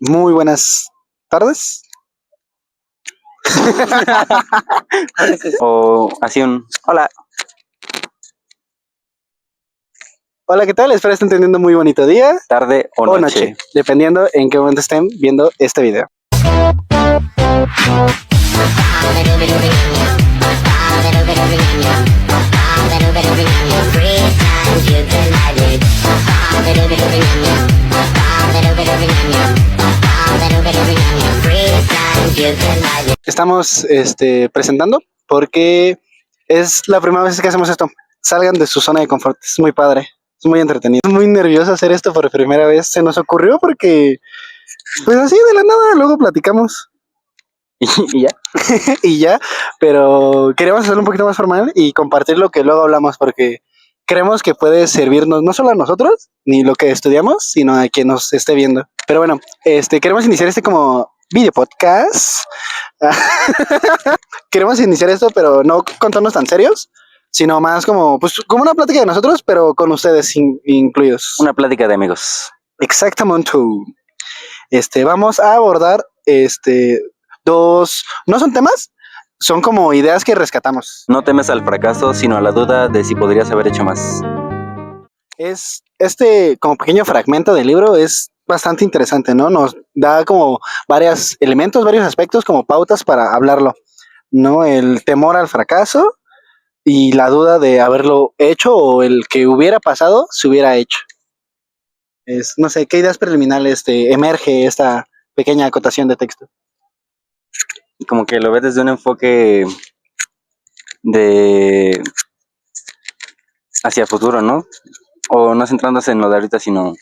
Muy buenas tardes. O así hola. Hola, ¿qué tal? Espero estén teniendo muy bonito día Tarde o noche. dependiendo en qué momento estén viendo este video. Estamos presentando porque es la primera vez que hacemos esto. Salgan de su zona de confort, es muy padre, es muy entretenido. Es muy nervioso hacer esto por primera vez. Se nos ocurrió porque, pues así de la nada, luego platicamos Y ya. y ya, pero queremos hacerlo un poquito más formal y compartir lo que luego hablamos porque creemos que puede servirnos no solo a nosotros, ni lo que estudiamos, sino a quien nos esté viendo. Pero bueno, queremos iniciar como video podcast. Queremos iniciar esto, pero no contarnos tan serios, sino más como, pues, como una plática de nosotros, pero con ustedes incluidos. Una plática de amigos. Exactamente. Vamos a abordar no son temas, son como ideas que rescatamos. No temes al fracaso, sino a la duda de si podrías haber hecho más. Es como pequeño fragmento del libro es bastante interesante, ¿no? Nos da como varios elementos, varios aspectos como pautas para hablarlo, ¿no? El temor al fracaso y la duda de haberlo hecho o el que hubiera pasado se hubiera hecho. No sé, ¿qué ideas preliminares emerge esta pequeña acotación de texto? Y como que lo ves desde un enfoque de hacia el futuro, ¿no? O no centrándose en lo de ahorita, sino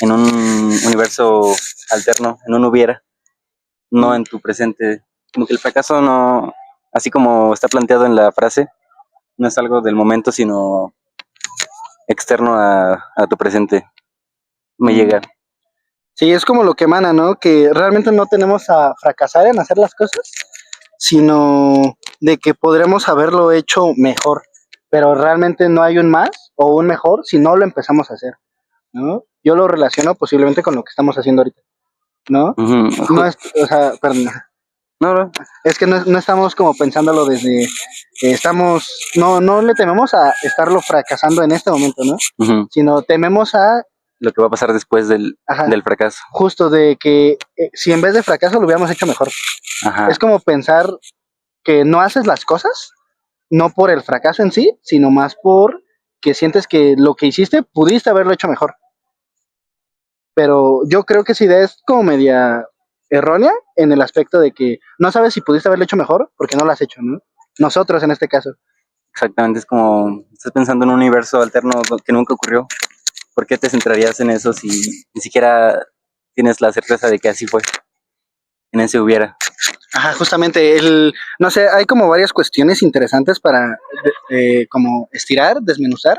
en un universo alterno, en un hubiera, no en tu presente. Como que el fracaso no, así como está planteado en la frase, no es algo del momento, sino externo a tu presente. Me llega. Sí, es como lo que emana, ¿no? Que realmente no tenemos a fracasar en hacer las cosas, sino de que podremos haberlo hecho mejor, pero realmente no hay un más o un mejor si no lo empezamos a hacer, ¿no? Yo lo relaciono posiblemente con lo que estamos haciendo ahorita, ¿no? Uh-huh. No es, o sea, perdón. No. Es que no estamos como pensándolo desde, no le tememos a estarlo fracasando en este momento, ¿no? Uh-huh. Sino tememos a lo que va a pasar después del fracaso. Justo de que si en vez de fracaso lo hubiéramos hecho mejor. Ajá. Es como pensar que no haces las cosas, no por el fracaso en sí, sino más por que sientes que lo que hiciste pudiste haberlo hecho mejor. Pero yo creo que esa idea es como media errónea en el aspecto de que no sabes si pudiste haberlo hecho mejor porque no lo has hecho, ¿no? Nosotros en este caso. Exactamente, es como estás pensando en un universo alterno que nunca ocurrió. ¿Por qué te centrarías en eso si ni siquiera tienes la certeza de que así fue? En ese hubiera. Ajá, justamente, no sé, hay como varias cuestiones interesantes para como estirar, desmenuzar,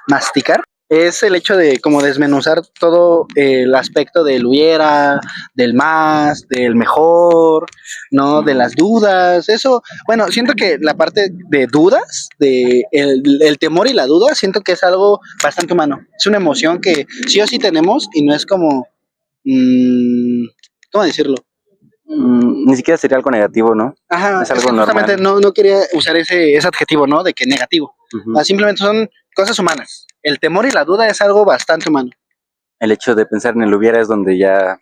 masticar. Es el hecho de como desmenuzar todo el aspecto del hubiera, del más, del mejor, ¿no? De las dudas, eso. Bueno, siento que la parte de dudas, de el temor y la duda, siento que es algo bastante humano. Es una emoción que sí o sí tenemos y no es como, ¿cómo decirlo? Ni siquiera sería algo negativo, ¿no? Ajá, es algo justamente normal. No quería usar ese adjetivo, ¿no? De que negativo. Uh-huh. Simplemente son cosas humanas. El temor y la duda es algo bastante humano. El hecho de pensar en el hubiera es donde ya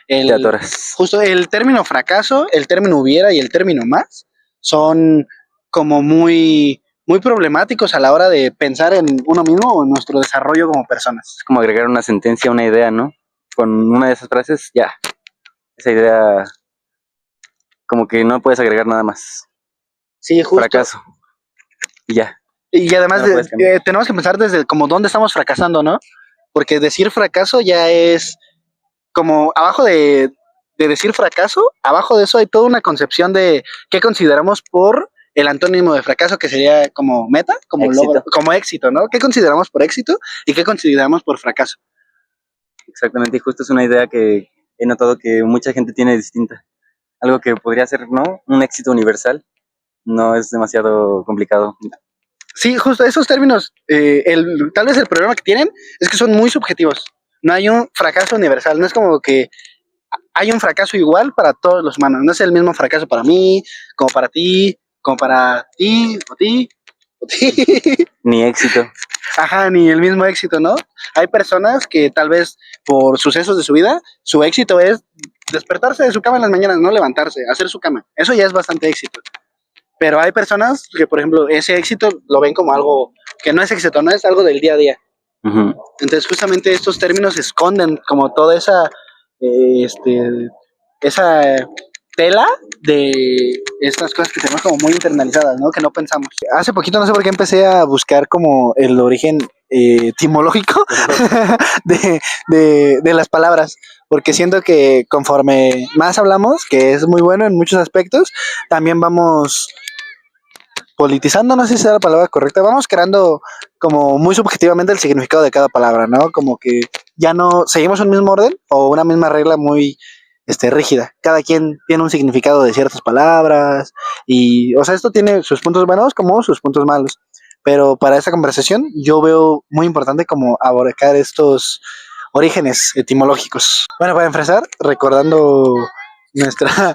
te atoras. Justo el término fracaso, el término hubiera y el término más son como muy problemáticos a la hora de pensar en uno mismo o en nuestro desarrollo como personas. Es como agregar una sentencia, una idea, ¿no? Con una de esas frases, ya. Esa idea como que no puedes agregar nada más. Sí, justo. Fracaso. Y ya. Y además tenemos que pensar desde como dónde estamos fracasando, ¿no? Porque decir fracaso ya es como abajo de decir fracaso, abajo de eso hay toda una concepción de qué consideramos por el antónimo de fracaso, que sería como meta, como éxito. Como éxito, ¿no? ¿Qué consideramos por éxito y qué consideramos por fracaso? Exactamente, y justo es una idea que he notado que mucha gente tiene distinta. Algo que podría ser, ¿no? Un éxito universal, no es demasiado complicado. Sí, justo esos términos, tal vez el problema que tienen es que son muy subjetivos. No hay un fracaso universal, no es como que hay un fracaso igual para todos los humanos. No es el mismo fracaso para mí, como para ti, como para ti, o ti, o ti. Ni éxito. Ajá, ni el mismo éxito, ¿no? Hay personas que tal vez por sucesos de su vida, su éxito es despertarse de su cama en las mañanas, no levantarse, hacer su cama. Eso ya es bastante éxito. Pero hay personas que, por ejemplo, ese éxito lo ven como algo que no es éxito, no es algo del día a día. Ujú. Entonces, justamente estos términos esconden como toda esa tela de estas cosas que tenemos como muy internalizadas, ¿no? Que no pensamos. Hace poquito, no sé por qué empecé a buscar como el origen etimológico de las palabras, porque siento que conforme más hablamos, que es muy bueno en muchos aspectos, también vamos politizando, no sé si sea la palabra correcta, vamos creando como muy subjetivamente el significado de cada palabra, ¿no? Como que ya no seguimos un mismo orden o una misma regla muy rígida. Cada quien tiene un significado de ciertas palabras y, o sea, esto tiene sus puntos buenos como sus puntos malos. Pero para esta conversación yo veo muy importante como abarcar estos orígenes etimológicos. Bueno, para empezar, recordando nuestra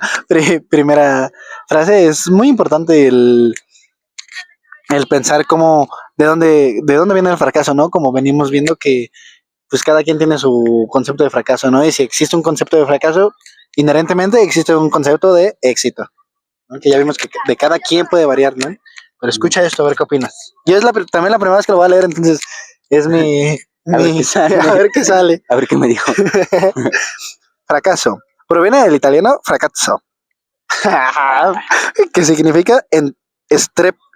primera frase, es muy importante el pensar cómo, de dónde viene el fracaso, ¿no? Como venimos viendo que pues cada quien tiene su concepto de fracaso, ¿no? Y si existe un concepto de fracaso, inherentemente existe un concepto de éxito, ¿no? Que ya vimos que de cada quien puede variar, ¿no? Pero escucha esto, a ver qué opinas. Yo es también la primera vez que lo voy a leer, entonces es A ver qué sale. a ver qué sale. A ver qué me dijo. Fracaso. Proviene del italiano fracazzo, que significa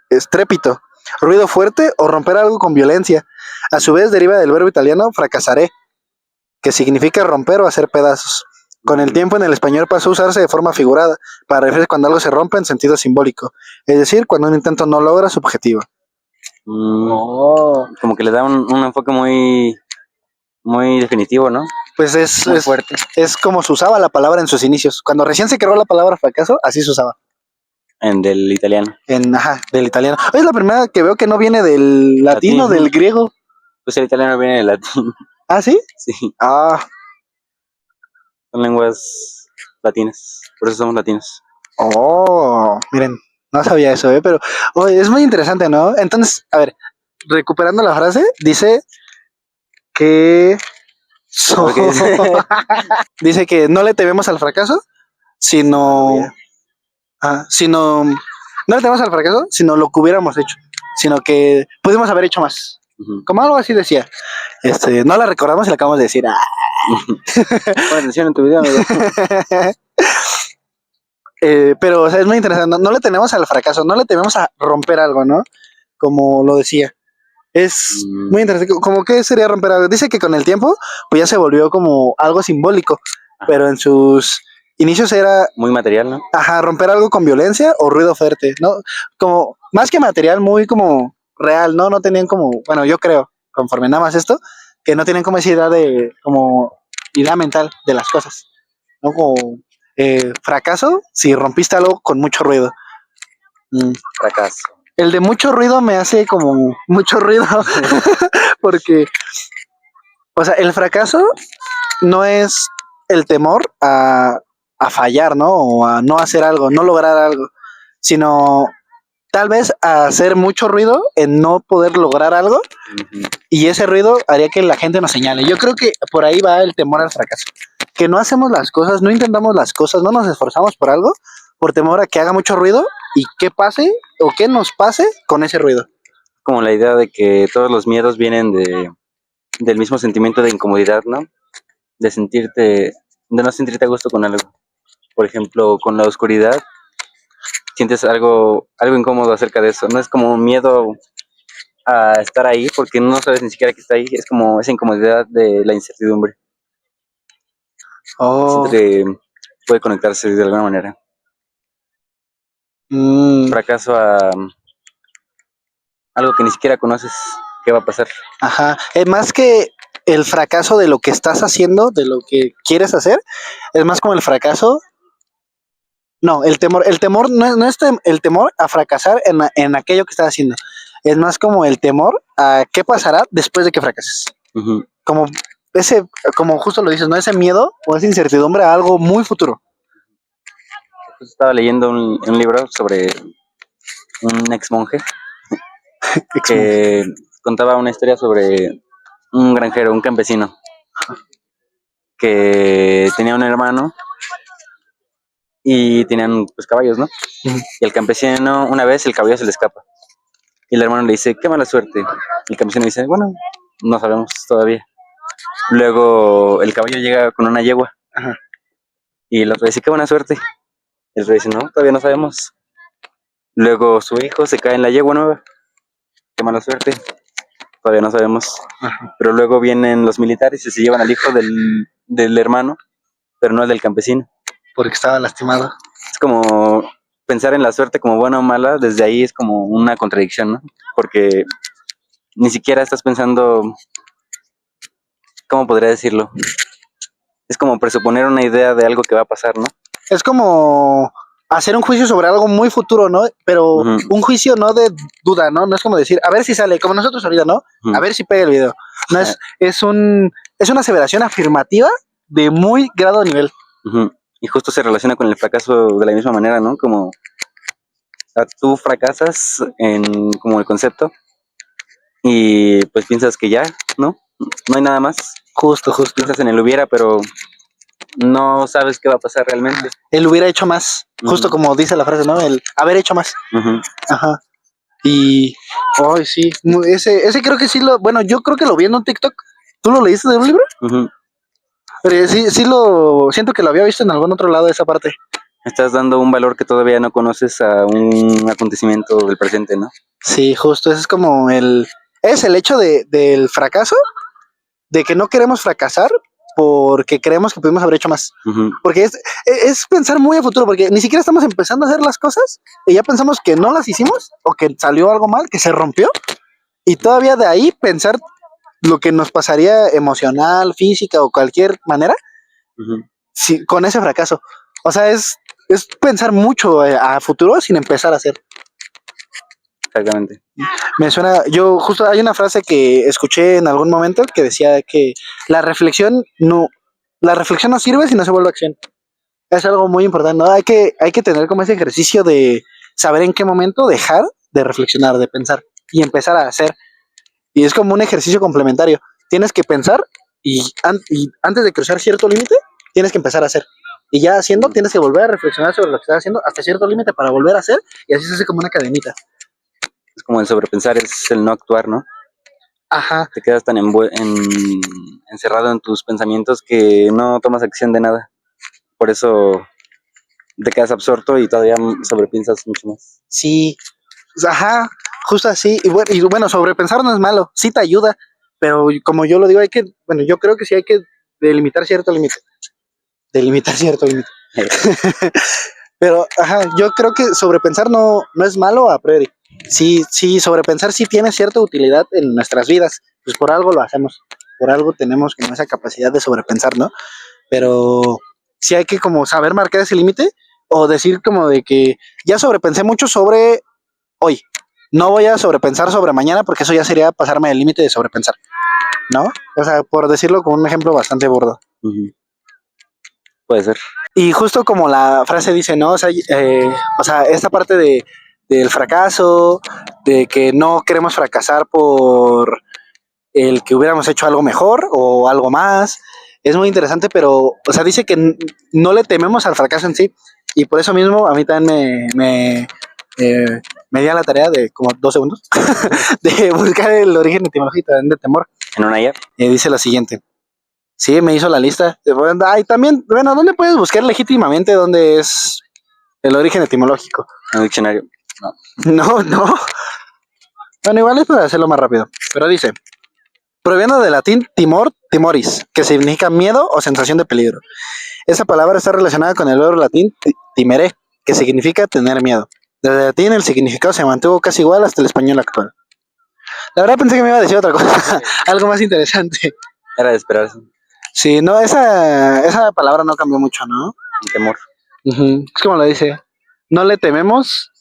estrépito, ruido fuerte o romper algo con violencia. A su vez deriva del verbo italiano fracasaré, que significa romper o hacer pedazos. Con el tiempo en el español pasó a usarse de forma figurada, para referirse cuando algo se rompe en sentido simbólico, es decir, cuando un intento no logra su objetivo. Como que le da un enfoque muy, muy definitivo, ¿no? Pues Muy fuerte. es como se usaba la palabra en sus inicios. Cuando recién se creó la palabra fracaso, así se usaba. Del italiano. Del italiano. Es la primera que veo que no viene del latino, Latín. del griego. Pues el italiano viene del latín. ¿Ah, sí? Sí, Ah, son lenguas latinas. Por eso somos latinos. miren, no sabía eso, pero es muy interesante, ¿no? Entonces, a ver, recuperando la frase, dice que Porque dice que no le tememos al fracaso, sino sino no le tememos al fracaso, sino lo que hubiéramos hecho, sino que pudimos haber hecho más. Como algo así decía. No la recordamos y la acabamos de decir. Pon atención en tu video, amigo. Pero, o sea, es muy interesante. No le tenemos al fracaso, no le tememos a romper algo, ¿no? Como lo decía. Es muy interesante. ¿Cómo que sería romper algo? Dice que con el tiempo, pues ya se volvió como algo simbólico, pero en sus inicios era muy material, ¿no? Ajá, romper algo con violencia o ruido fuerte, ¿no? Como, más que material, muy como real, ¿no? No tenían como, bueno, yo creo, conforme nada más esto, que no tienen como esa idea como idea mental de las cosas, ¿no? Como fracaso si rompiste algo con mucho ruido. Fracaso. El de mucho ruido me hace como mucho ruido, porque, o sea, el fracaso no es el temor a fallar, ¿no? O a no hacer algo, no lograr algo, sino tal vez a hacer mucho ruido en no poder lograr algo y ese ruido haría que la gente nos señale. Yo creo que por ahí va el temor al fracaso. Que no hacemos las cosas, no intentamos las cosas, no nos esforzamos por algo por temor a que haga mucho ruido y qué pase o qué nos pase con ese ruido. Como la idea de que todos los miedos vienen del mismo sentimiento de incomodidad, ¿no? De no sentirte a gusto con algo. Por ejemplo, con la oscuridad, sientes algo incómodo acerca de eso. No es como un miedo a estar ahí porque no sabes ni siquiera que está ahí. Es como esa incomodidad de la incertidumbre. Siento que puede conectarse de alguna manera. Fracaso a algo que ni siquiera conoces qué va a pasar. Ajá, más que el fracaso de lo que estás haciendo, de lo que quieres hacer, es más como el fracaso. No, el temor no es el temor a fracasar en aquello que estás haciendo. Es más como el temor a qué pasará después de que fracases. Como ese, como justo lo dices, ¿no? Ese miedo o esa incertidumbre a algo muy futuro. Estaba leyendo un libro sobre un ex monje que contaba una historia sobre un granjero, un campesino, que tenía un hermano y tenían pues caballos, ¿no? Ujú. Y el campesino, una vez el caballo se le escapa. Y el hermano le dice, qué mala suerte. Y el campesino dice, bueno, no sabemos todavía. Luego el caballo llega con una yegua. Ajá. Y el otro dice, qué buena suerte. El otro dice, no, todavía no sabemos. Luego su hijo se cae en la yegua nueva. Qué mala suerte. Todavía no sabemos. Ajá. Pero luego vienen los militares y se llevan al hijo del hermano, pero no el del campesino. Porque estaba lastimado. Es como pensar en la suerte como buena o mala, desde ahí es como una contradicción, ¿no? Porque ni siquiera estás pensando, ¿cómo podría decirlo? Es como presuponer una idea de algo que va a pasar, ¿no? Es como hacer un juicio sobre algo muy futuro, ¿no? Pero un juicio no de duda, ¿no? No es como decir, a ver si sale, como nosotros ahorita, ¿no? A ver si pega el video. No es, es una aseveración afirmativa de muy grado nivel. Y justo se relaciona con el fracaso de la misma manera, ¿no? Como tú fracasas en como el concepto y pues piensas que ya, ¿no? No hay nada más. Justo. Piensas en el hubiera, pero no sabes qué va a pasar realmente. Él hubiera hecho más, justo como dice la frase, ¿no? El haber hecho más. Ajá. Y, ay, sí, ese creo que sí bueno, yo creo que lo vi en un TikTok. ¿Tú lo leíste de un libro? Pero sí siento que lo había visto en algún otro lado de esa parte. Estás dando un valor que todavía no conoces a un acontecimiento del presente, ¿no? Sí, justo, ese es como es el hecho del fracaso, de que no queremos fracasar porque creemos que pudimos haber hecho más. Porque es pensar muy a futuro, porque ni siquiera estamos empezando a hacer las cosas y ya pensamos que no las hicimos o que salió algo mal, que se rompió, y todavía de ahí pensar lo que nos pasaría emocional, física o cualquier manera con ese fracaso. O sea, es pensar mucho a futuro sin empezar a hacer. Exactamente. Me suena, yo justo hay una frase que escuché en algún momento que decía que la reflexión no sirve si no se vuelve acción. Es algo muy importante, ¿no? Hay que tener como ese ejercicio de saber en qué momento dejar de reflexionar, de pensar y empezar a hacer. Y es como un ejercicio complementario. Tienes que pensar y antes de cruzar cierto límite, tienes que empezar a hacer. Y ya haciendo, tienes que volver a reflexionar sobre lo que estás haciendo hasta cierto límite para volver a hacer, y así se hace como una cadenita. Es como el sobrepensar, es el no actuar, ¿no? Ajá. Te quedas tan encerrado en tus pensamientos que no tomas acción de nada. Por eso te quedas absorto y todavía sobrepiensas mucho más. Sí, ajá, justo así. Y bueno, sobrepensar no es malo, sí te ayuda, pero como yo lo digo, yo creo que sí hay que delimitar cierto límite. Delimitar cierto límite. Pero, ajá, yo creo que sobrepensar no es malo a priori. Sí, sobrepensar sí tiene cierta utilidad en nuestras vidas. Pues por algo lo hacemos. Por algo tenemos como esa capacidad de sobrepensar, ¿no? Pero sí hay que como saber marcar ese límite o decir como de que ya sobrepensé mucho sobre hoy. No voy a sobrepensar sobre mañana porque eso ya sería pasarme el límite de sobrepensar, ¿no? O sea, por decirlo con un ejemplo bastante burdo. Puede ser. Y justo como la frase dice, ¿no? O sea, esta parte del fracaso, de que no queremos fracasar por el que hubiéramos hecho algo mejor o algo más, es muy interesante, pero, o sea, dice que no le tememos al fracaso en sí, y por eso mismo a mí también me di a la tarea de como 2 segundos de buscar el origen etimológico de temor. En una IA. Dice lo siguiente. Sí, me hizo la lista. Y también, bueno, ¿dónde puedes buscar legítimamente dónde es el origen etimológico? En un diccionario. No. Bueno, igual es para hacerlo más rápido. Pero dice, proviene del latín timor, timoris, que significa miedo o sensación de peligro. Esa palabra está relacionada con el verbo latín timere, que significa tener miedo. Desde el latín el significado se mantuvo casi igual hasta el español actual. La verdad pensé que me iba a decir otra cosa, algo más interesante. Era de esperarse. Sí, no, esa palabra no cambió mucho, ¿no? Temor. Es como lo dice, no le tememos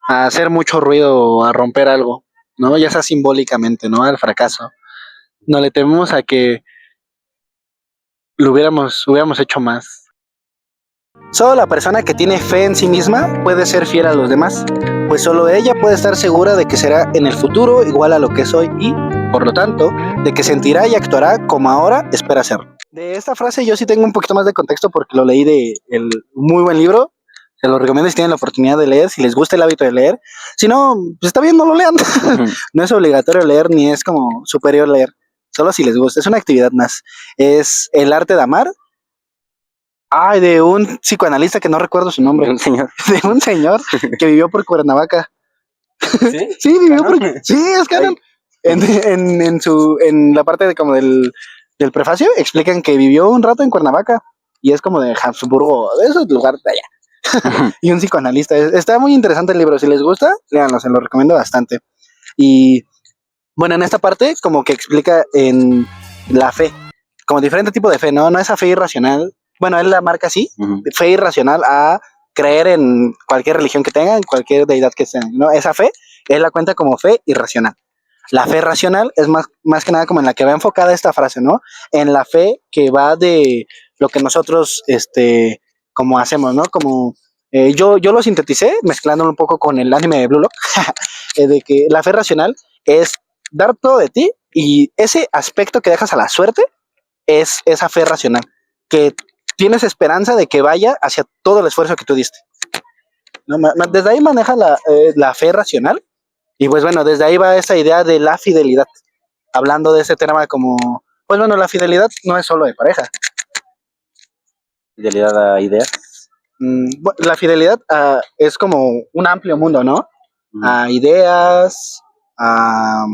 a hacer mucho ruido o a romper algo, ¿no? Ya sea simbólicamente, ¿no? Al fracaso. No le tememos a que hubiéramos hecho más. Solo la persona que tiene fe en sí misma puede ser fiel a los demás, pues solo ella puede estar segura de que será en el futuro igual a lo que soy y, por lo tanto, de que sentirá y actuará como ahora espera serlo. De esta frase yo sí tengo un poquito más de contexto porque lo leí de el muy buen libro. Se lo recomiendo si tienen la oportunidad de leer, si les gusta el hábito de leer. Si no, pues está bien, no lo lean. No es obligatorio leer ni es como superior leer. Solo si les gusta. Es una actividad más. Es El arte de amar. Ay, de un psicoanalista que no recuerdo su nombre. Un señor. De un señor que vivió por Cuernavaca. ¿Sí? Sí, vivió por. ¿Canon? Sí, es canon. En la parte de como del prefacio explican que vivió un rato en Cuernavaca y es como de Habsburgo, de ese lugar de allá. Y un psicoanalista. Está muy interesante el libro. Si les gusta, léanlo, se lo recomiendo bastante. Y bueno, en esta parte como que explica en la fe, como diferente tipo de fe, ¿no? No esa fe irracional. Bueno, él la marca así, fe irracional a creer en cualquier religión que tengan, cualquier deidad que sea, ¿no? Esa fe, él la cuenta como fe irracional. La fe racional es más que nada como en la que va enfocada esta frase, ¿no? En la fe que va de lo que nosotros, como hacemos, ¿no? Como yo lo sinteticé mezclándolo un poco con el anime de Blue Lock, de que la fe racional es dar todo de ti y ese aspecto que dejas a la suerte es esa fe racional, que tienes esperanza de que vaya hacia todo el esfuerzo que tú diste. ¿No? Desde ahí maneja la fe racional y pues bueno, desde ahí va esa idea de la fidelidad, hablando de ese tema como, pues bueno, la fidelidad no es solo de pareja. Fidelidad a ideas. La fidelidad es como un amplio mundo, ¿no? A ideas, a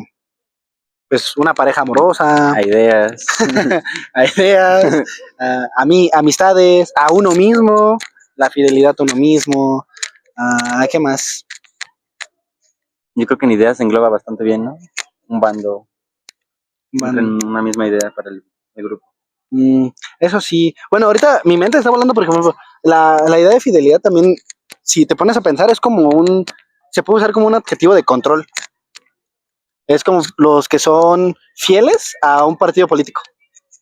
pues una pareja amorosa, A ideas. a ideas, a mí, amistades, a uno mismo, la fidelidad a uno mismo, ¿a qué más? Yo creo que en ideas engloba bastante bien, ¿no? Un bando. Siempre Bueno, en una misma idea para el grupo. eso sí. Bueno, ahorita mi mente está volando, por ejemplo, la idea de fidelidad también, si te pones a pensar, es como se puede usar como un adjetivo de control. Es como los que son fieles a un partido político.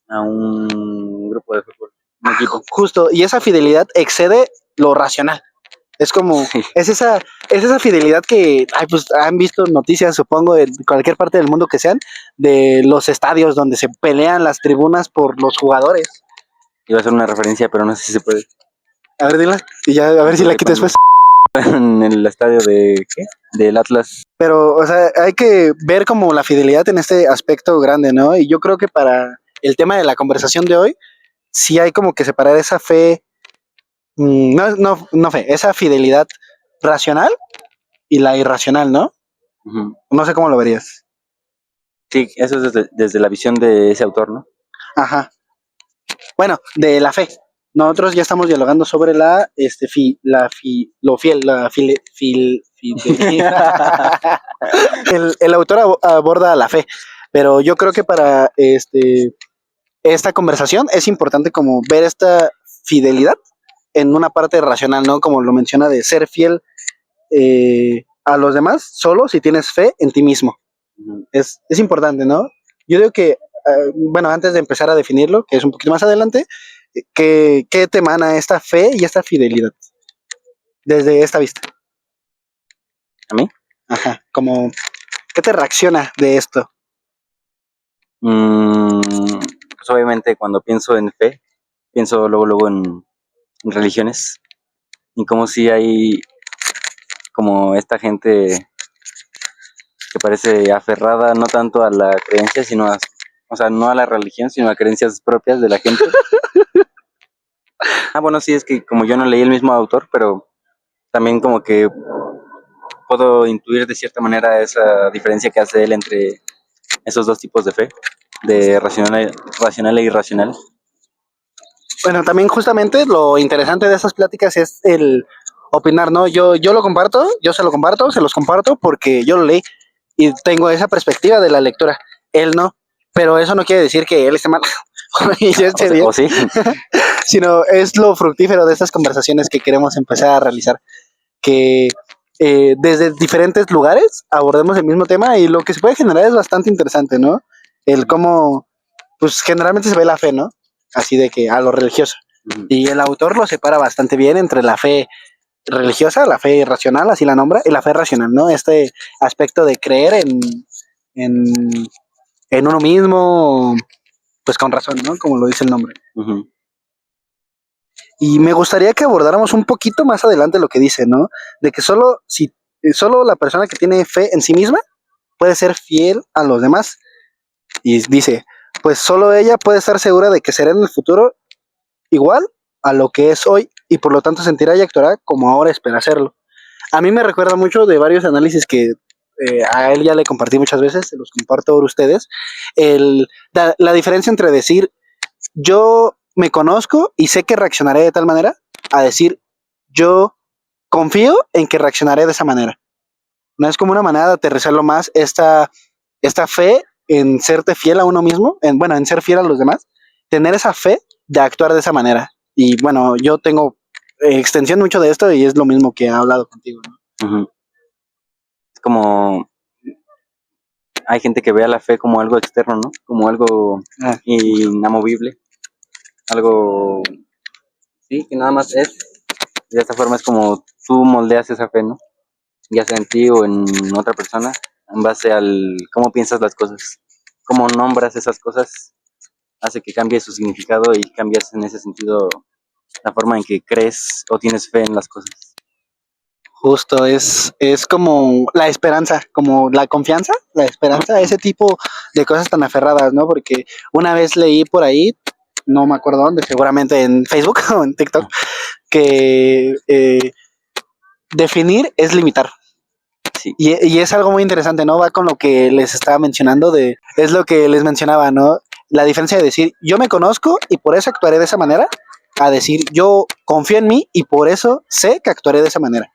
A un grupo de fútbol. Un equipo. Justo, y esa fidelidad excede lo racional. Es como, Sí. es esa fidelidad que, pues han visto noticias, supongo, de cualquier parte del mundo que sean, de los estadios donde se pelean las tribunas por los jugadores. Iba a ser una referencia, pero no sé si se puede. A ver, dila, y ya, a ver si la quito después. En el estadio de, ¿qué? Del Atlas. Pero, o sea, hay que ver como la fidelidad en este aspecto grande, ¿no? Y yo creo que para el tema de la conversación de hoy, sí hay como que separar esa fe, no fe, esa fidelidad racional y la irracional, ¿no? No sé cómo lo verías. Sí, eso es desde la visión de ese autor, ¿no? Ajá. Bueno, de la fe. Nosotros ya estamos dialogando sobre lo fiel, el autor aborda la fe, pero yo creo que para esta conversación es importante como ver esta fidelidad en una parte racional, ¿no? Como lo menciona de ser fiel a los demás solo si tienes fe en ti mismo. Es importante, ¿no? Yo digo que, bueno, antes de empezar a definirlo, que es un poquito más adelante, ¿qué te emana esta fe y esta fidelidad desde esta vista? ¿A mí? Ajá, como, ¿qué te reacciona de esto? Pues obviamente cuando pienso en fe, pienso luego en religiones y como si hay como esta gente que parece aferrada no tanto a la creencia, sino o sea, no a la religión, sino a creencias propias de la gente. Bueno, sí, es que como yo no leí el mismo autor, pero también como que puedo intuir de cierta manera esa diferencia que hace él entre esos dos tipos de fe, de racional e irracional. Bueno, también justamente lo interesante de esas pláticas es el opinar, ¿no? Yo lo comparto, yo se los comparto porque yo lo leí y tengo esa perspectiva de la lectura. Él no, pero eso no quiere decir que él esté mal y yo esté bien, ¿O sí? sino es lo fructífero de estas conversaciones que queremos empezar a realizar, que desde diferentes lugares abordemos el mismo tema y lo que se puede generar es bastante interesante, ¿no? El cómo, pues generalmente se ve la fe, ¿no? así de que a lo religioso. Y el autor lo separa bastante bien entre la fe religiosa, la fe racional, así la nombra, y la fe racional, ¿no? Este aspecto de creer en, en uno mismo, pues con razón, ¿no? Como lo dice el nombre. Ujú. Y me gustaría que abordáramos un poquito más adelante lo que dice, ¿no? De que solo la persona que tiene fe en sí misma puede ser fiel a los demás. Y dice, pues solo ella puede estar segura de que será en el futuro igual a lo que es hoy y por lo tanto sentirá y actuará como ahora espera hacerlo. A mí me recuerda mucho de varios análisis que a él ya le compartí muchas veces, se los comparto por ustedes, la diferencia entre decir yo me conozco y sé que reaccionaré de tal manera a decir yo confío en que reaccionaré de esa manera. No es como una manera de aterrizarlo más esta fe en serte fiel a uno mismo, en ser fiel a los demás, tener esa fe de actuar de esa manera. Y bueno, yo tengo extensión mucho de esto y es lo mismo que he hablado contigo, ¿no? Ujú. Es como, hay gente que ve a la fe como algo externo, ¿no? Como algo inamovible, algo, sí, que nada más es. De esta forma es como tú moldeas esa fe, ¿no? Ya sea en ti o en otra persona, en base al cómo piensas las cosas, cómo nombras esas cosas, hace que cambie su significado y cambias en ese sentido la forma en que crees o tienes fe en las cosas. Justo, es como la esperanza, como la confianza, la esperanza, ese tipo de cosas tan aferradas, ¿no? Porque una vez leí por ahí, no me acuerdo dónde, seguramente en Facebook o en TikTok, que definir es limitar. Sí. Y es algo muy interesante, ¿no? Va con lo que les estaba mencionando es lo que les mencionaba, ¿no? La diferencia de decir, yo me conozco y por eso actuaré de esa manera, a decir, yo confío en mí y por eso sé que actuaré de esa manera.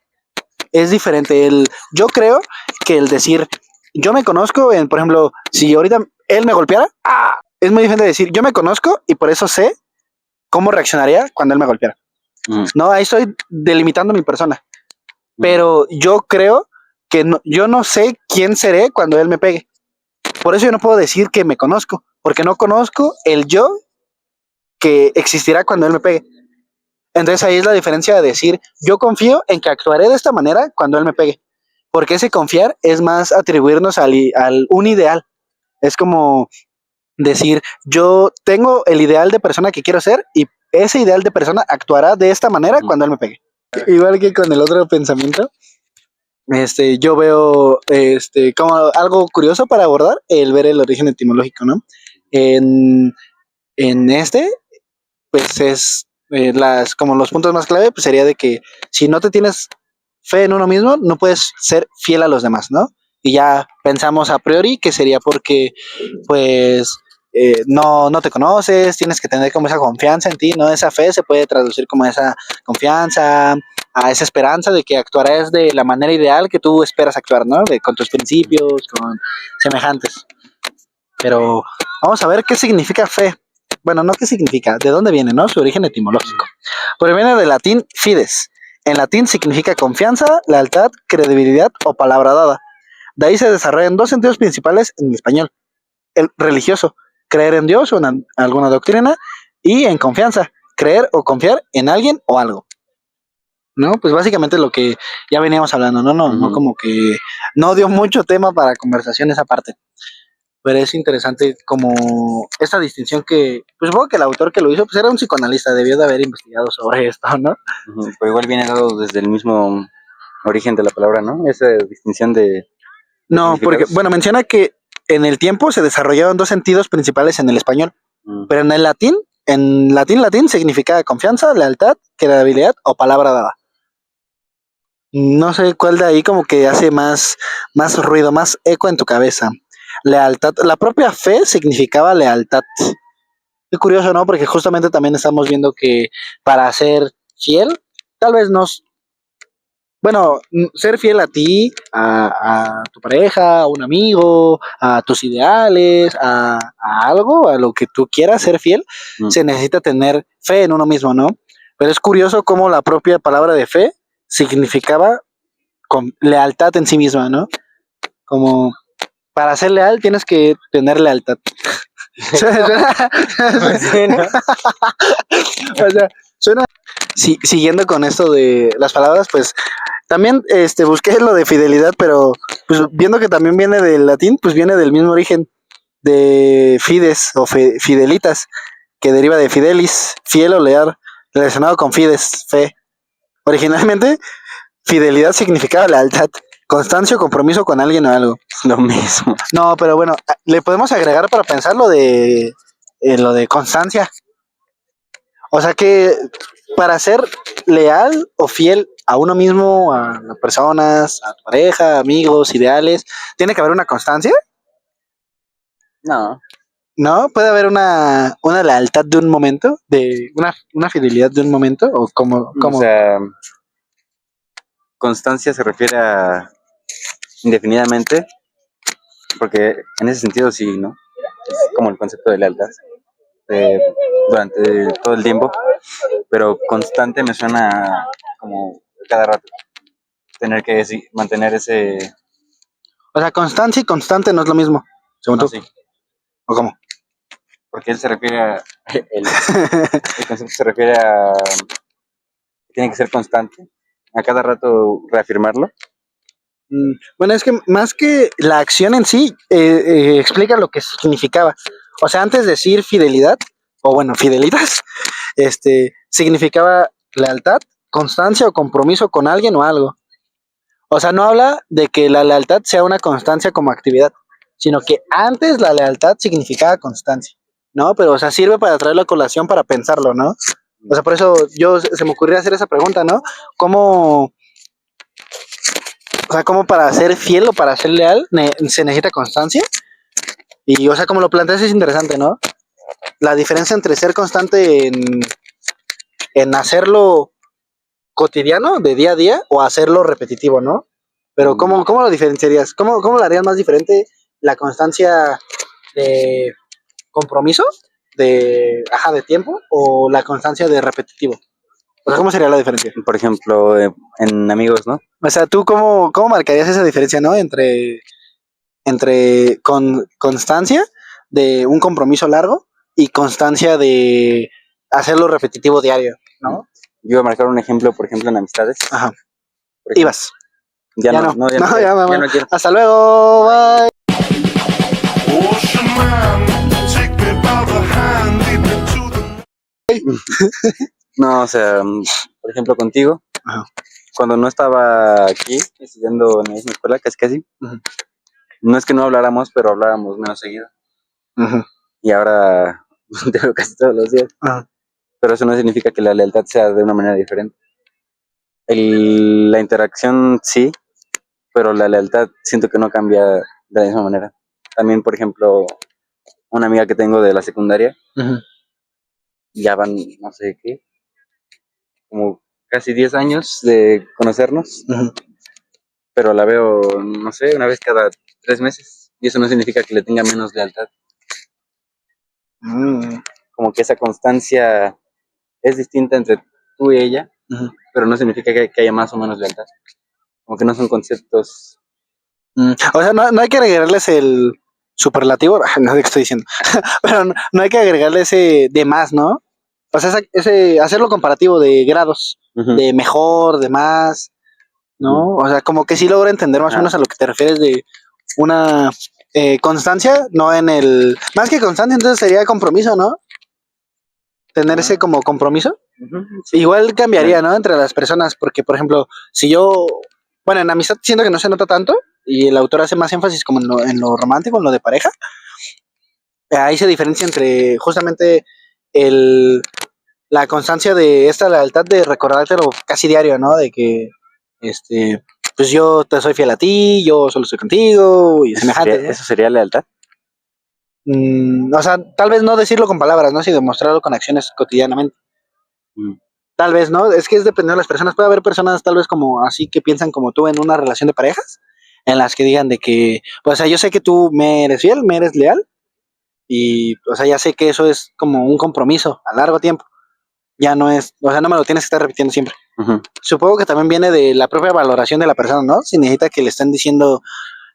Es diferente. Yo creo que el decir, yo me conozco, por ejemplo, si ahorita él me golpeara, es muy diferente decir, yo me conozco y por eso sé cómo reaccionaría cuando él me golpeara. No, ahí estoy delimitando mi persona. Pero yo creo que yo no sé quién seré cuando él me pegue. Por eso yo no puedo decir que me conozco, porque no conozco el yo que existirá cuando él me pegue. Entonces ahí es la diferencia de decir, yo confío en que actuaré de esta manera cuando él me pegue. Porque ese confiar es más atribuirnos al un ideal. Es como decir, yo tengo el ideal de persona que quiero ser y ese ideal de persona actuará de esta manera cuando él me pegue. Igual que con el otro pensamiento, yo veo como algo curioso para abordar el ver el origen etimológico, ¿no? En, en pues es como los puntos más clave, pues sería de que si no te tienes fe en uno mismo, no puedes ser fiel a los demás, ¿no? Y ya pensamos a priori que sería porque, pues, no te conoces, tienes que tener como esa confianza en ti, ¿no? Esa fe se puede traducir como esa confianza, a esa esperanza de que actuarás de la manera ideal que tú esperas actuar, ¿no? Con tus principios, con semejantes. Pero vamos a ver qué significa fe. Bueno, no qué significa, de dónde viene, ¿no? Su origen etimológico. Proviene del latín fides. En latín significa confianza, lealtad, credibilidad o palabra dada. De ahí se desarrollan dos sentidos principales en el español. El religioso, creer en Dios o en alguna doctrina, y en confianza, creer o confiar en alguien o algo. ¿No? Pues básicamente lo que ya veníamos hablando, ¿no? No como que no dio mucho tema para conversación esa parte. Pero es interesante como esta distinción que, pues supongo que el autor que lo hizo, pues era un psicoanalista, debió de haber investigado sobre esto, ¿no? Pero igual viene dado desde el mismo origen de la palabra, ¿no? Esa distinción de No, porque, bueno, menciona que en el tiempo se desarrollaron dos sentidos principales en el español, pero en el latín, latín significa confianza, lealtad, credibilidad o palabra dada. No sé cuál de ahí como que hace más ruido, más eco en tu cabeza. Lealtad, la propia fe significaba lealtad. Qué curioso, ¿no? Porque justamente también estamos viendo que para ser fiel, tal vez bueno, ser fiel a ti, a tu pareja, a un amigo, a tus ideales, a algo, a lo que tú quieras ser fiel, se necesita tener fe en uno mismo, ¿no? Pero es curioso cómo la propia palabra de fe significaba con lealtad en sí misma, ¿no? Como para ser leal tienes que tener lealtad. Pues sí, ¿no? O sea, suena. Sí, siguiendo con esto de las palabras, pues también busqué lo de fidelidad, pero pues viendo que también viene del latín, pues viene del mismo origen de fides o fidelitas, que deriva de fidelis, fiel o leal, relacionado con fides, fe. Originalmente, fidelidad significaba lealtad, constancia o compromiso con alguien o algo. Lo mismo. No, pero bueno, le podemos agregar para pensar lo de constancia. O sea que para ser leal o fiel a uno mismo, a las personas, a tu pareja, amigos, ideales, tiene que haber una constancia, No. ¿no? Puede haber una lealtad de un momento, de una fidelidad de un momento, o como O sea, constancia se refiere a indefinidamente, porque en ese sentido sí, ¿no? Es como el concepto de lealtad eh, durante todo el tiempo, pero constante me suena como cada rato, tener que mantener ese, o sea, constancia y constante no es lo mismo, según no tú, sé, o cómo. porque él se refiere a, el concepto se refiere a, tiene que ser constante, a cada rato reafirmarlo. Bueno, es que más que la acción en sí, explica lo que significaba. O sea, antes de decir fidelidad, o bueno, fidelitas, significaba lealtad, constancia o compromiso con alguien o algo. O sea, no habla de que la lealtad sea una constancia como actividad, sino que antes la lealtad significaba constancia, ¿no? Pero, o sea, sirve para traer la colación para pensarlo, ¿no? O sea, por eso se me ocurrió hacer esa pregunta, ¿no? ¿Cómo, o sea, cómo para ser fiel o para ser leal se necesita constancia? Y, o sea, como lo planteas es interesante, ¿no? La diferencia entre ser constante en hacerlo cotidiano, de día a día, o hacerlo repetitivo, ¿no? Pero ¿cómo lo diferenciarías? ¿Cómo lo harías más diferente la constancia de compromiso, de tiempo, o la constancia de repetitivo? O sea, ¿cómo sería la diferencia? Por ejemplo, en amigos, ¿no? O sea, ¿tú cómo marcarías esa diferencia, ¿no? Entre constancia de un compromiso largo y constancia de hacerlo repetitivo diario, ¿no? Yo iba a marcar un ejemplo, por ejemplo, en amistades. Ajá. Por ejemplo, Ibas. ya Ya no, no. ya No, no, ya, ya mamá. no quiero. Hasta luego. Bye. Ocean man, take me by the hand, lead me to the No, o sea, por ejemplo, contigo, Ajá. cuando no estaba aquí estudiando en la misma escuela, casi, Ujú. no es que no habláramos, pero hablábamos menos seguido. Ujú. Y ahora te veo casi todos los días. Ajá. Pero eso no significa que la lealtad sea de una manera diferente. La interacción sí, pero la lealtad siento que no cambia de la misma manera. También, por ejemplo, una amiga que tengo de la secundaria, Ujú. ya van, no sé qué, como casi 10 años de conocernos, Ujú. pero la veo, no sé, una vez cada 3 meses. Y eso no significa que le tenga menos lealtad. Mm. Como que esa constancia es distinta entre tú y ella, Ujú. pero no significa que haya más o menos lealtad. Como que no son conceptos. O sea, no hay que agregarles el superlativo, no sé qué estoy diciendo, pero no hay que agregarle ese de más, ¿no? O sea, ese hacerlo comparativo de grados, Uh-huh. de mejor, de más, ¿no? Uh-huh. O sea, como que sí logro entender más o menos a lo que te refieres de una constancia, no en el... Más que constancia, entonces sería compromiso, ¿no? Tener ese como compromiso. Uh-huh. Sí. Igual cambiaría, ¿no? Entre las personas, porque, por ejemplo, si yo... Bueno, en amistad siento que no se nota tanto, y el autor hace más énfasis como en lo romántico, en lo de pareja. Ahí se diferencia entre justamente el, la constancia de esta lealtad de recordártelo casi diario, ¿no? De que, pues yo te soy fiel a ti, yo solo estoy contigo y semejante, ¿no? ¿Eso sería lealtad? O sea, tal vez no decirlo con palabras, ¿no? Sino demostrarlo con acciones cotidianamente. Tal vez, ¿no? Es que es dependiendo de las personas. Puede haber personas tal vez como así que piensan como tú en una relación de parejas, en las que digan de que, pues, o sea, yo sé que tú me eres fiel, me eres leal, y, o sea, ya sé que eso es como un compromiso a largo tiempo. Ya no es, o sea, no me lo tienes que estar repitiendo siempre. Uh-huh. Supongo que también viene de la propia valoración de la persona, ¿no? Si necesita que le estén diciendo,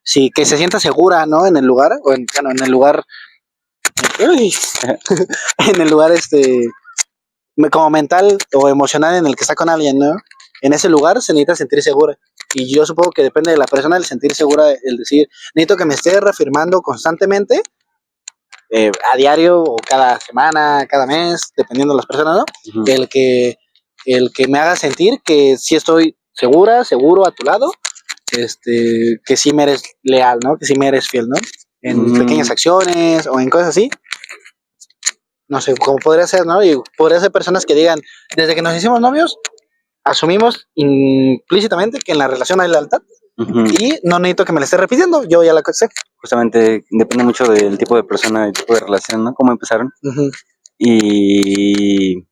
sí, que se sienta segura, ¿no? En el lugar, o en el lugar Uy. En el lugar como mental o emocional en el que está con alguien, ¿no? En ese lugar se necesita sentir segura. Y yo supongo que depende de la persona el sentir segura, el decir, necesito que me esté reafirmando constantemente, a diario o cada semana, cada mes, dependiendo de las personas, ¿no? Ujú. El que me haga sentir que sí estoy segura, seguro a tu lado, que sí me eres leal, ¿no? Que sí me eres fiel, ¿no? En pequeñas acciones o en cosas así. No sé, cómo podría ser, ¿no? Y podría ser personas que digan, desde que nos hicimos novios, asumimos implícitamente que en la relación hay lealtad Ujú. y no necesito que me la esté repitiendo, yo ya la sé. Justamente depende mucho del tipo de persona, del tipo de relación, ¿no? Cómo empezaron. Ujú. Y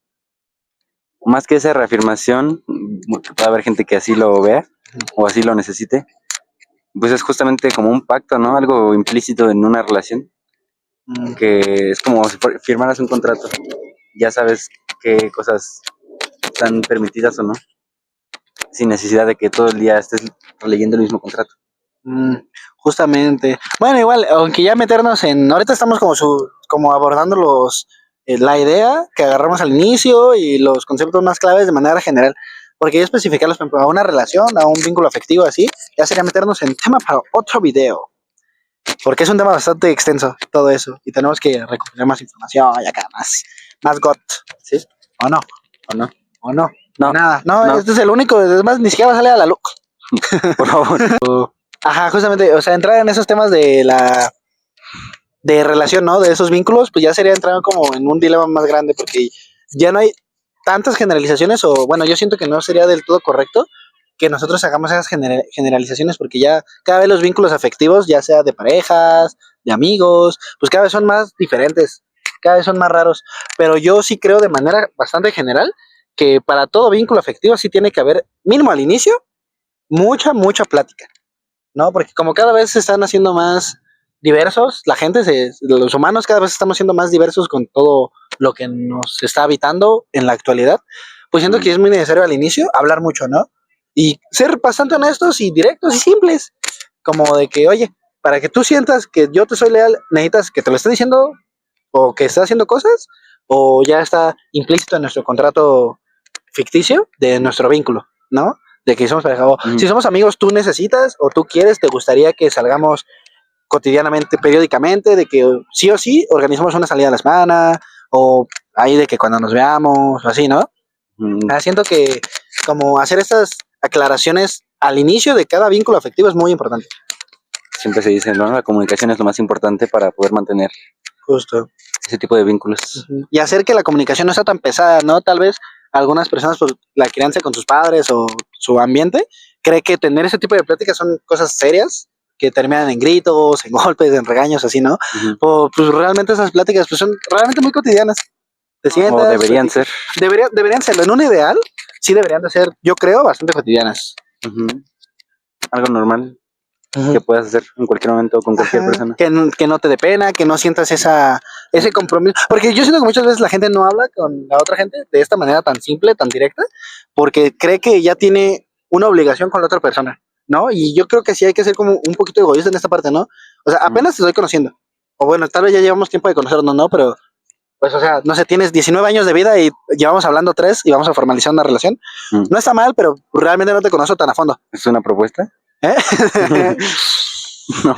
más que esa reafirmación, puede haber gente que así lo vea o así lo necesite, pues es justamente como un pacto, ¿no? Algo implícito en una relación, que es como si firmaras un contrato. Ya sabes qué cosas están permitidas o no, sin necesidad de que todo el día estés leyendo el mismo contrato. Justamente. Bueno, igual, aunque ya meternos en. Ahorita estamos como abordando la idea que agarramos al inicio y los conceptos más claves de manera general. Porque ya especificarlos, por ejemplo, a una relación, a un vínculo afectivo así, ya sería meternos en tema para otro video. Porque es un tema bastante extenso, todo eso. Y tenemos que recopilar más información y acá, más got. ¿Sí? ¿O no? ¿O no? ¿O no? No. Nada. No, No. este es el único. Es más, ni siquiera va a salir a la luz. Por favor. Ajá, justamente, o sea, entrar en esos temas de relación, ¿no? De esos vínculos, pues ya sería entrar como en un dilema más grande, porque ya no hay tantas generalizaciones, o bueno, yo siento que no sería del todo correcto que nosotros hagamos esas generalizaciones, porque ya cada vez los vínculos afectivos, ya sea de parejas, de amigos, pues cada vez son más diferentes, cada vez son más raros, pero yo sí creo de manera bastante general que para todo vínculo afectivo sí tiene que haber, mínimo al inicio, mucha plática, ¿no? Porque como cada vez se están haciendo más diversos, los humanos cada vez estamos siendo más diversos con todo lo que nos está habitando en la actualidad, pues siento que es muy necesario al inicio hablar mucho, ¿no? Y ser bastante honestos y directos y simples, como de que, oye, para que tú sientas que yo te soy leal, necesitas que te lo esté diciendo o que esté haciendo cosas, o ya está implícito en nuestro contrato ficticio de nuestro vínculo, ¿no? De que somos pareja. O si somos amigos, tú necesitas o tú quieres, te gustaría que salgamos cotidianamente, periódicamente, de que sí o sí organizamos una salida a la semana, o ahí de que cuando nos veamos, o así, ¿no? Siento que como hacer estas aclaraciones al inicio de cada vínculo afectivo es muy importante. Siempre se dice, ¿no? La comunicación es lo más importante para poder mantener Justo. ese tipo de vínculos. Y hacer que la comunicación no sea tan pesada, ¿no? Tal vez algunas personas por la crianza con sus padres o su ambiente cree que tener ese tipo de pláticas son cosas serias que terminan en gritos, en golpes, en regaños, así, ¿no? O pues realmente esas pláticas pues son realmente muy cotidianas. Te sientas, O deberían ser. Deberían serlo. En un ideal, sí deberían de ser, yo creo, bastante cotidianas. Algo normal que puedas hacer en cualquier momento con cualquier persona. Que no te dé pena, que no sientas ese compromiso. Porque yo siento que muchas veces la gente no habla con la otra gente de esta manera tan simple, tan directa, porque cree que ya tiene una obligación con la otra persona, ¿no? Y yo creo que sí hay que ser como un poquito egoísta en esta parte, ¿no? O sea, apenas te estoy conociendo. O bueno, tal vez ya llevamos tiempo de conocernos, ¿no? Pero, pues, o sea, no sé, tienes 19 años de vida y llevamos hablando 3 y vamos a formalizar una relación. No está mal, pero realmente no te conozco tan a fondo. ¿Es una propuesta? No.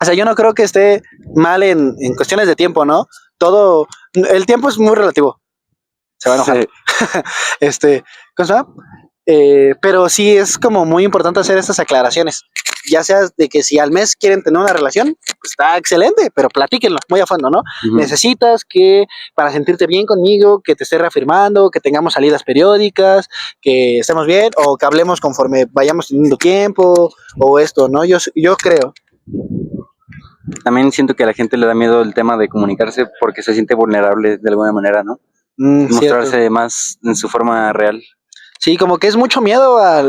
O sea, yo no creo que esté mal en cuestiones de tiempo, ¿no? El tiempo es muy relativo. Se va a enojar. Sí. ¿Cómo se llama? Pero sí es como muy importante hacer estas aclaraciones. Ya sea de que si al mes quieren tener una relación, pues está excelente, pero platíquenlo muy a fondo, ¿no? Necesitas que, para sentirte bien conmigo, que te esté reafirmando, que tengamos salidas periódicas, que estemos bien, o que hablemos conforme vayamos teniendo tiempo, o esto, ¿no? Yo creo. También siento que a la gente le da miedo el tema de comunicarse porque se siente vulnerable de alguna manera, ¿no? Mostrarse cierto. Más en su forma real. Sí, como que es mucho miedo a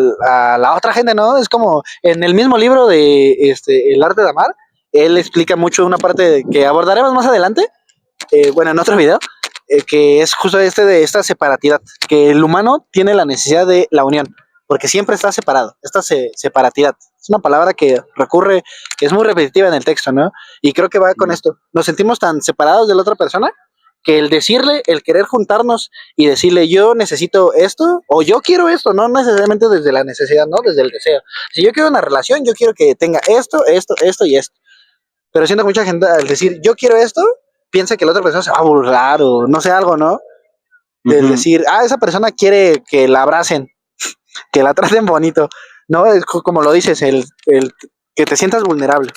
la otra gente, ¿no? Es como en el mismo libro de El arte de amar, él explica mucho una parte que abordaremos más adelante, bueno, en otro video, que es justo de esta separatidad, que el humano tiene la necesidad de la unión, porque siempre está separado, esta separatidad. Es una palabra que recurre, que es muy repetitiva en el texto, ¿no? Y creo que va con esto. Nos sentimos tan separados de la otra persona que el decirle, el querer juntarnos y decirle yo necesito esto o yo quiero esto, no necesariamente desde la necesidad, no desde el deseo. Si yo quiero una relación, yo quiero que tenga esto y esto. Pero siento que mucha gente al decir yo quiero esto, piensa que la otra persona se va a burlar o no sé, algo, ¿no? Del decir, esa persona quiere que la abracen, que la traten bonito, ¿no? Es como lo dices, el que te sientas vulnerable.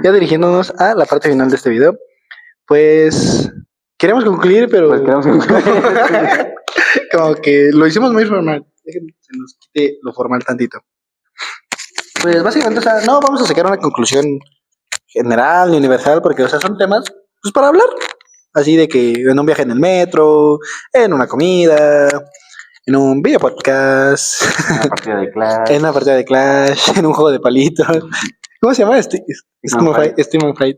Ya dirigiéndonos a la parte final de este video, pues queremos concluir, pero Pues queremos concluir. como que lo hicimos muy formal. Déjenme que se nos quite lo formal tantito. Pues básicamente, o sea, no vamos a sacar una conclusión general ni universal, porque, o sea, son temas pues para hablar. Así de que en un viaje en el metro, en una comida, en un video podcast, Una partida de Clash. en una partida de Clash, en un juego de palitos. ¿Cómo se llama? Steam Fight.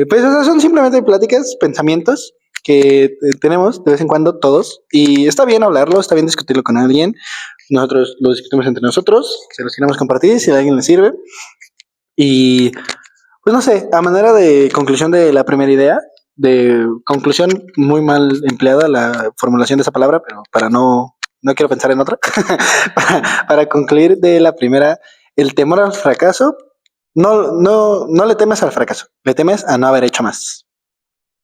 Pues o sea, son simplemente pláticas, pensamientos que tenemos de vez en cuando todos. Y está bien hablarlo, está bien discutirlo con alguien. Nosotros lo discutimos entre nosotros, se los queremos compartir si a alguien le sirve. Y pues no sé, a manera de conclusión de la primera idea, de conclusión muy mal empleada la formulación de esa palabra, pero para no quiero pensar en otra. para concluir de la primera, el temor al fracaso, no le temes al fracaso, le temes a no haber hecho más.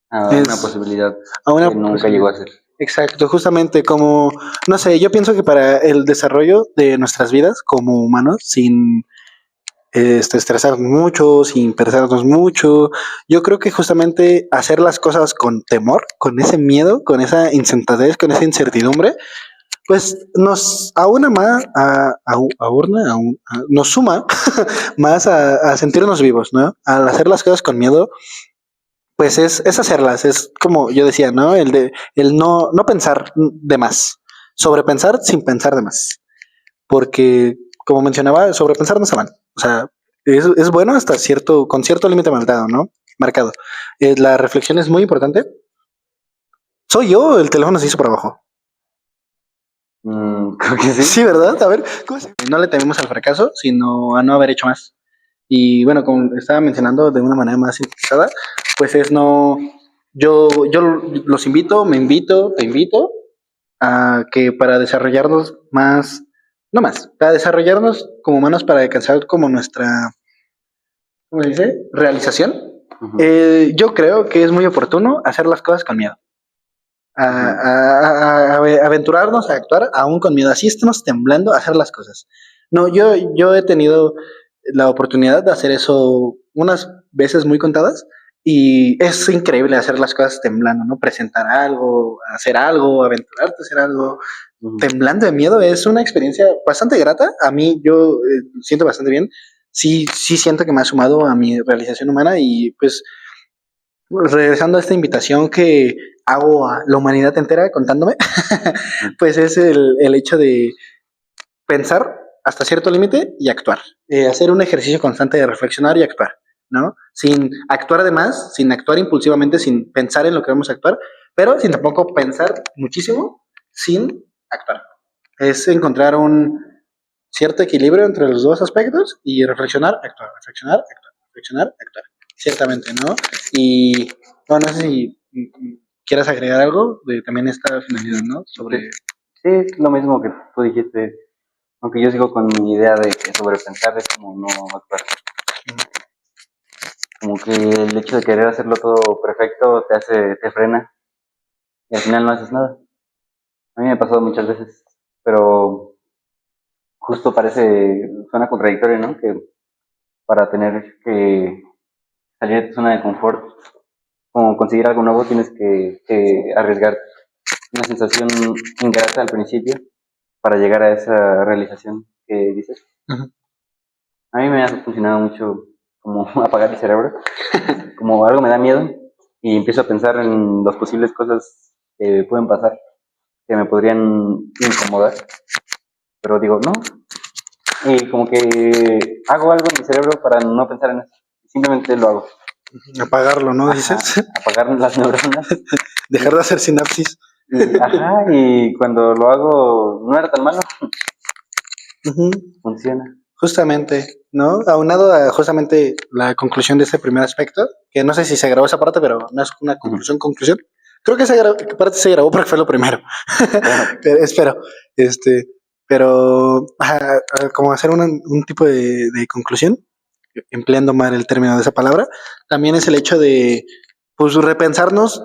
Una Es- posibilidad A una que nunca posibilidad. llegó a ser. Exacto, justamente como, no sé, yo pienso que para el desarrollo de nuestras vidas como humanos, sin estresarnos mucho, sin pensarnos mucho, yo creo que justamente hacer las cosas con temor, con ese miedo, con esa insensatez, con esa incertidumbre, pues nos aúna más, nos suma más a sentirnos vivos, ¿no? Al hacer las cosas con miedo, pues es hacerlas, es como yo decía, ¿no? El no pensar de más, sobrepensar sin pensar de más, porque como mencionaba, sobrepensar no está mal, o sea, es bueno hasta con cierto límite marcado, ¿no? Marcado. La reflexión es muy importante. Soy yo, el teléfono se hizo para abajo. Creo que sí. Sí, ¿verdad? A ver, ¿cómo se? No le tememos al fracaso, sino a no haber hecho más. Y bueno, como estaba mencionando de una manera más simplificada, pues es no, yo los invito, te invito a que para desarrollarnos más, no más, para desarrollarnos como humanos, para alcanzar como nuestra, ¿cómo se dice? Realización. Ujú. Yo creo que es muy oportuno hacer las cosas con miedo. A aventurarnos a actuar aún con miedo, así estemos temblando a hacer las cosas. No, yo he tenido la oportunidad de hacer eso unas veces muy contadas y es increíble hacer las cosas temblando, ¿no? Presentar algo, hacer algo, aventurarte a hacer algo, Ujú. temblando de miedo es una experiencia bastante grata. A mí yo siento bastante bien. Sí siento que me ha sumado a mi realización humana y pues regresando a esta invitación que hago a la humanidad entera contándome, pues es el hecho de pensar hasta cierto límite y actuar. Hacer un ejercicio constante de reflexionar y actuar, ¿no? Sin actuar de más, sin actuar impulsivamente, sin pensar en lo que vamos a actuar, pero sin tampoco pensar muchísimo sin actuar. Es encontrar un cierto equilibrio entre los dos aspectos y reflexionar, actuar, reflexionar, actuar, reflexionar, actuar. Ciertamente, ¿no? Y bueno, no sé si quieras agregar algo de también esta finalidad, ¿no? Sobre... Sí, es lo mismo que tú dijiste, aunque yo sigo con mi idea de que sobrepensar es como no actuar. Como que el hecho de querer hacerlo todo perfecto te frena y al final no haces nada. A mí me ha pasado muchas veces, pero justo suena contradictorio, ¿no? Que para tener que salir de tu zona de confort, como conseguir algo nuevo, tienes que arriesgar una sensación ingrata al principio para llegar a esa realización que dices. Ujú. A mí me ha funcionado mucho como apagar el cerebro, como algo me da miedo y empiezo a pensar en las posibles cosas que pueden pasar, que me podrían incomodar, pero digo, no, y como que hago algo en mi cerebro para no pensar en eso, simplemente lo hago. Apagarlo, ¿no? Ajá, Dices. apagar las neuronas. Dejar de hacer sinapsis. Ajá, y cuando lo hago no era tan malo, Ujú. funciona. Justamente, ¿no? Aunado a justamente la conclusión de ese primer aspecto, que no sé si se grabó esa parte, pero no es una conclusión. Creo que esa parte se grabó porque fue lo primero. Bueno, Espero. Este, pero como hacer un tipo de conclusión, empleando mal el término de esa palabra, también es el hecho de pues repensarnos.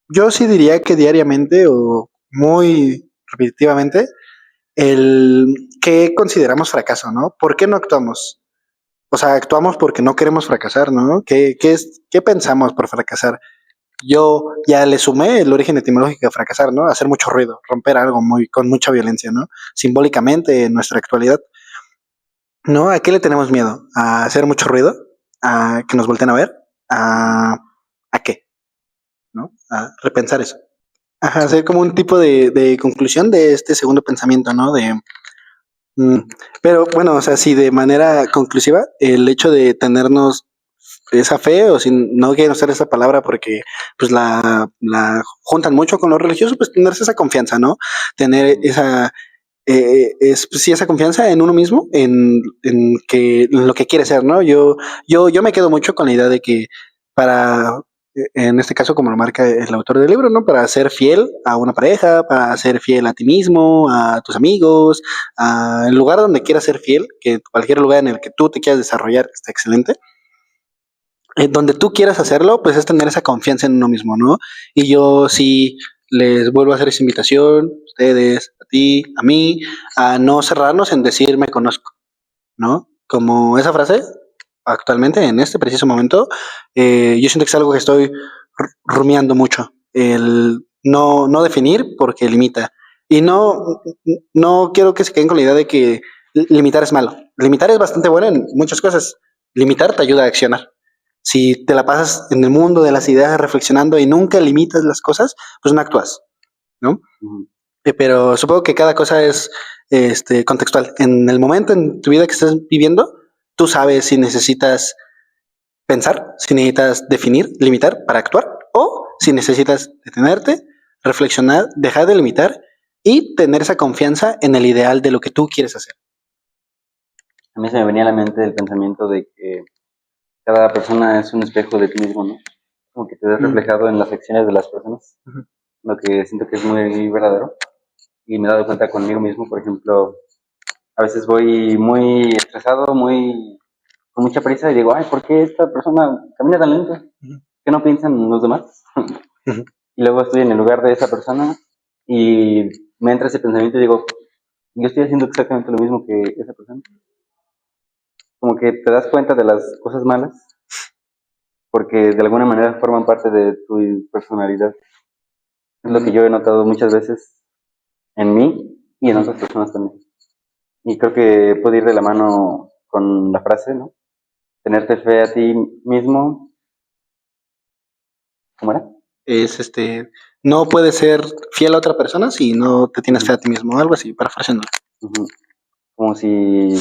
Yo sí diría que diariamente o muy repetitivamente el qué consideramos fracaso, ¿no? ¿Por qué no actuamos? O sea, actuamos porque no queremos fracasar, ¿no? ¿Qué pensamos por fracasar? Yo ya le sumé el origen etimológico de fracasar, ¿no? Hacer mucho ruido, romper algo con mucha violencia, ¿no? Simbólicamente en nuestra actualidad, ¿no? ¿A qué le tenemos miedo? ¿A hacer mucho ruido? ¿A que nos volteen a ver? ¿A qué? ¿No? A repensar eso. Ajá, hacer como un tipo de conclusión de este segundo pensamiento, ¿no? Mm, pero bueno, o sea, sí, de manera conclusiva, el hecho de tenernos esa fe, o si no quieren usar esa palabra porque pues la juntan mucho con lo religioso, pues tenerse esa confianza, ¿no? Tener pues, sí, esa confianza en uno mismo, en lo que quiere ser, ¿no? Yo me quedo mucho con la idea de que para, en este caso, como lo marca el autor del libro, ¿no? Para ser fiel a una pareja, para ser fiel a ti mismo, a tus amigos, el lugar donde quieras ser fiel, que cualquier lugar en el que tú te quieras desarrollar está excelente. Donde tú quieras hacerlo, pues es tener esa confianza en uno mismo, ¿no? Y yo sí les vuelvo a hacer esa invitación, a ustedes, a ti, a mí, a no cerrarnos en decir me conozco, ¿no? Como esa frase, actualmente, en este preciso momento, yo siento que es algo que estoy rumiando mucho. El no definir porque limita. Y no quiero que se queden con la idea de que limitar es malo. Limitar es bastante bueno en muchas cosas. Limitar te ayuda a accionar. Si te la pasas en el mundo de las ideas reflexionando y nunca limitas las cosas, pues no actúas, ¿no? ujú. Pero supongo que cada cosa es contextual. En el momento en tu vida que estás viviendo, tú sabes si necesitas pensar, si necesitas definir, limitar para actuar, o si necesitas detenerte, reflexionar, dejar de limitar y tener esa confianza en el ideal de lo que tú quieres hacer. A mí se me venía a la mente el pensamiento de que cada persona es un espejo de ti mismo, ¿no? Como que te ves reflejado en las acciones de las personas, Ujú. lo que siento que es muy verdadero. Y me he dado cuenta conmigo mismo, por ejemplo, a veces voy muy estresado, con mucha prisa y digo, ay, ¿por qué esta persona camina tan lento? Ujú. ¿Qué no piensan los demás? Ujú. Y luego estoy en el lugar de esa persona y me entra ese pensamiento y digo, yo estoy haciendo exactamente lo mismo que esa persona. Como que te das cuenta de las cosas malas porque de alguna manera forman parte de tu personalidad. Es lo que yo he notado muchas veces en mí y en otras personas también. Y creo que puede ir de la mano con la frase, ¿no? Tenerte fe a ti mismo. ¿Cómo era? Es no puedes ser fiel a otra persona si no te tienes fe a ti mismo, algo así, parafraseando. Ujú. Como si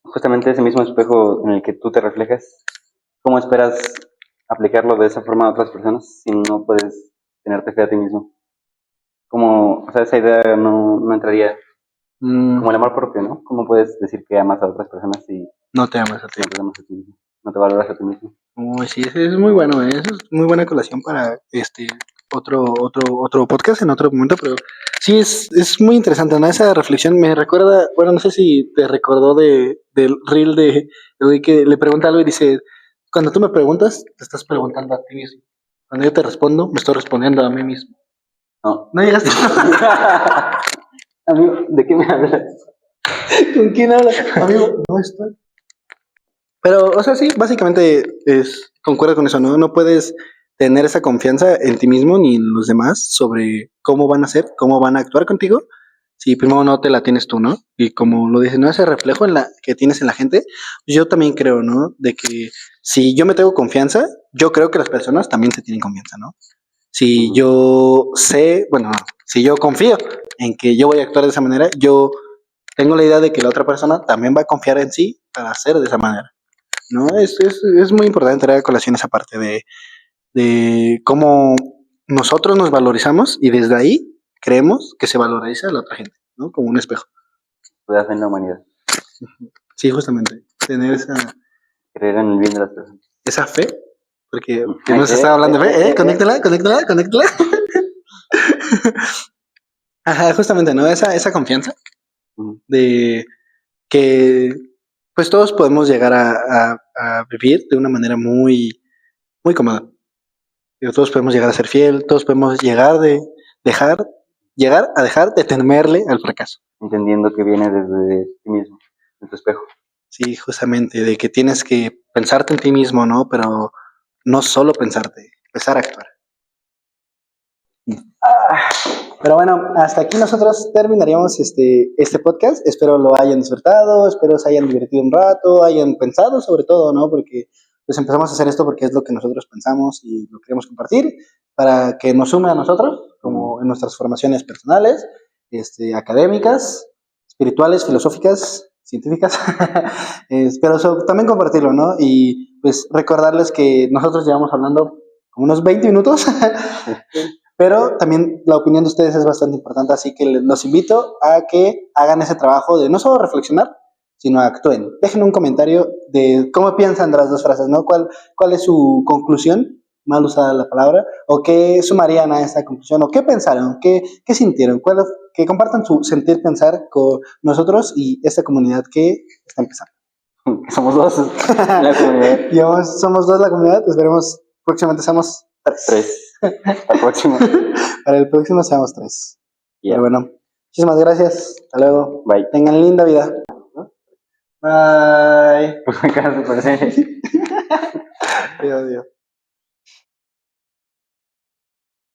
justamente ese mismo espejo en el que tú te reflejas, ¿cómo esperas aplicarlo de esa forma a otras personas si no puedes tenerte fe a ti mismo? Como, o sea, esa idea no entraría Mm, como el amor propio, ¿no? ¿Cómo puedes decir que amas a otras personas si no te amas a ti. no te amas a ti mismo? No te valoras a ti mismo. Uy, sí, ese es muy bueno, eso es muy buena colación para otro podcast en otro momento, pero sí es muy interesante, ¿no? Esa reflexión me recuerda, bueno, no sé si te recordó del reel de el güey que le pregunta algo y dice, cuando tú me preguntas, te estás preguntando a ti mismo. Cuando yo te respondo, me estoy respondiendo a mí mismo. No. ¿No llegaste? Amigo, ¿de qué me hablas? ¿Con quién hablas? Amigo, no estoy. Pero, o sea, sí, básicamente concuerdo con eso, ¿no? No puedes tener esa confianza en ti mismo ni en los demás sobre cómo van a ser, cómo van a actuar contigo, si primero no te la tienes tú, ¿no? Y como lo dices, ¿no? Ese reflejo que tienes en la gente, yo también creo, ¿no? De que si yo me tengo confianza, yo creo que las personas también se tienen confianza, ¿no? Si yo sé, bueno, no, si yo confío en que yo voy a actuar de esa manera, yo tengo la idea de que la otra persona también va a confiar en sí para hacer de esa manera. ¿No? Es muy importante traer a colación esa parte de cómo nosotros nos valorizamos y desde ahí creemos que se valoriza a la otra gente, ¿no? Como un espejo. Puede fe en la humanidad. Sí, justamente. Tener Creer en el bien de las personas. esa fe, porque que no se está hablando de fe, conéctala. Ajá, justamente, ¿no? Esa confianza de que pues todos podemos llegar a vivir de una manera muy, muy cómoda. Todos podemos llegar a ser fiel, todos podemos llegar a dejar de temerle al fracaso. Entendiendo que viene desde ti mismo, de tu espejo. Sí, justamente, de que tienes que pensarte en ti mismo, ¿no? Pero no solo pensarte, empezar a actuar. Pero bueno, hasta aquí nosotros terminaríamos este podcast. Espero lo hayan disfrutado, espero se hayan divertido un rato, hayan pensado sobre todo, ¿no? Porque pues empezamos a hacer esto porque es lo que nosotros pensamos y lo queremos compartir para que nos sume a nosotros, como en nuestras formaciones personales, académicas, espirituales, filosóficas, científicas, pero también compartirlo, ¿no? Y pues recordarles que nosotros llevamos hablando como unos 20 minutos, pero también la opinión de ustedes es bastante importante, así que los invito a que hagan ese trabajo de no solo reflexionar, sino actúen. Dejen un comentario de cómo piensan de las dos frases, ¿no? ¿Cuál es su conclusión? Mal usada la palabra, o qué sumarían a esta conclusión, o qué pensaron, qué sintieron, que compartan su sentir, pensar con nosotros y esta comunidad que está empezando. Somos dos la comunidad. Somos dos la comunidad, esperemos próximamente seamos tres. Hasta el próximo. Para el próximo seamos 3. Yeah. Pero bueno, muchísimas gracias. Hasta luego. Bye. Tengan linda vida. Bye. Pues me quedas súper serio. Dios, Dios.